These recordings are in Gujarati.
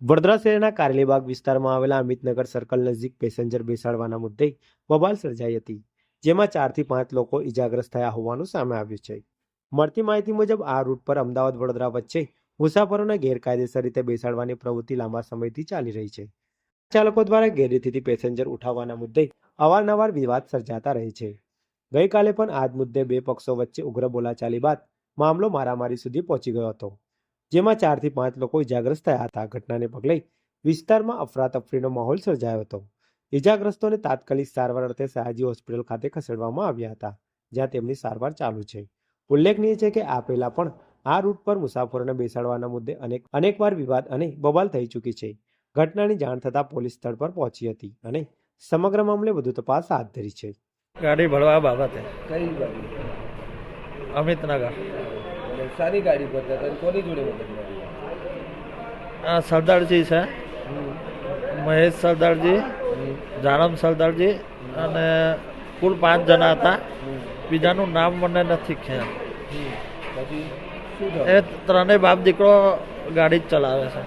વડોદરા શહેરના કારેલીબાગ વિસ્તારમાં આવેલા અમિતનગર સર્કલ નજીક પેસેન્જર બેસાડવાના મુદ્દે બબાલ સર્જાઈ હતી, જેમાં 4 થી 5 લોકો ઇજાગ્રસ્ત થયા હોવાનું સામે આવ્યું છે. મળતી માહિતી મુજબ આ રૂટ પર અમદાવાદ વડોદરા વચ્ચે મુસાફરોને ગેરકાયદેસર રીતે બેસાડવાની પ્રવૃત્તિ લાંબા સમયથી ચાલી રહી છે. ચાલકો દ્વારા ગેરરીતિથી પેસેન્જર ઉઠાવવાના મુદ્દે અવારનવાર વિવાદ સર્જાતા રહે છે. ગઈકાલે પણ આ જ મુદ્દે બે પક્ષો વચ્ચે ઉગ્ર બોલાચાલી બાદ મામલો મારામારી સુધી પહોંચી ગયો હતો, જેમાં 4 થી 5 લોકો ઇજાગ્રસ્ત થયા હતા. ઘટનાને પગલે વિસ્તારમાં અફરાતફરીનો માહોલ સર્જાયો હતો. ઇજાગ્રસ્તોને તાત્કાલિક સારવાર અર્થે સયાજી હોસ્પિટલ ખાતે ખસેડવામાં આવ્યા હતા, જ્યાં તેમની સારવાર ચાલુ છે. ઉલ્લેખનીય છે કે આ પહેલા પણ આ રૂટ પર મુસાફરોને બેસાડવાના મુદ્દે અનેકવાર વિવાદ અને બબાલ થઈ ચૂકી છે. ઘટનાની જાણ થતાં પોલીસ સ્થળ પર પહોંચી હતી અને સમગ્ર મામલે વધુ તપાસ હાથ ધરી છે. ગાડી ભરવા બાબતે કઈ ગાડી? અમિતનગર સારી ગાડી પર હતા. કોની જોડે મગજમારી? આ સરદારજી છે, મહેશ સરદારજી, જાનમ સરદારજી અને કુલ 5 જણા હતા. બીજાનું નામ મને નથી ખ્યાલ. પછી શું થયું? એ ત્રણેય બાપ દીકરો ગાડી જ ચલાવે છે.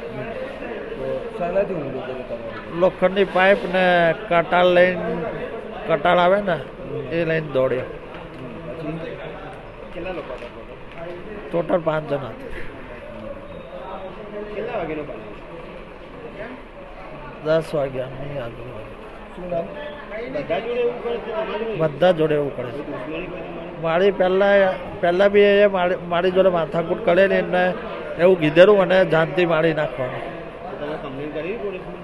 તો શાનાથી હુમલો કર્યો તમારો? લોખંડની પાઇપ ને કટાળ આવે ને એ લઈને દોડ્યો. પછી કેટલા લોકો હતા? ટોટલ 5 જણા હતા. કેટલા વાગ્યાનો બનાવ? 10 વાગ્યા નહીં આજુ. શું નામ? બધા જોડે એવું કરે છે? બધા જોડે એવું કરે છે. દુશ્મની કોઈ તમારી? મારી પહેલાં બી એ મારી જોડે માથાકૂટ કરેલી ને એવું કીધેલું અને જાનથી મારી નાખવાનું. તમે કમ્પ્લેન કરી પોલીસમાં?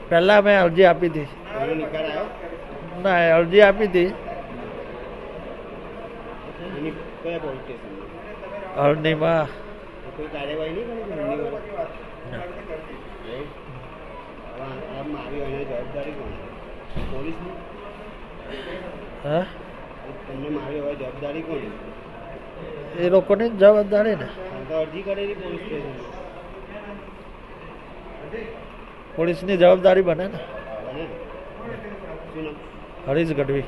પહેલાં મેં અરજી આપી હતી. એનો નિકાલ આવ્યો? ના, અરજી આપી હતી એની કયા પોલીસ સ્ટેશનમાં? હરણીમાં. કોઈ કાર્યવાહી નહીં કરી હરણી વાળા? આ મારી એની જવાબદારી કોણ? પોલીસની? હા, તમને મારી હવે જવાબદારી કોણ? એ લોકોની જ જવાબદારી ને. તો અરજી કરેલી પોલીસ સ્ટેશન? પોલીસની જવાબદારી બને ને. શું નામ? હરીશ ગઢવી.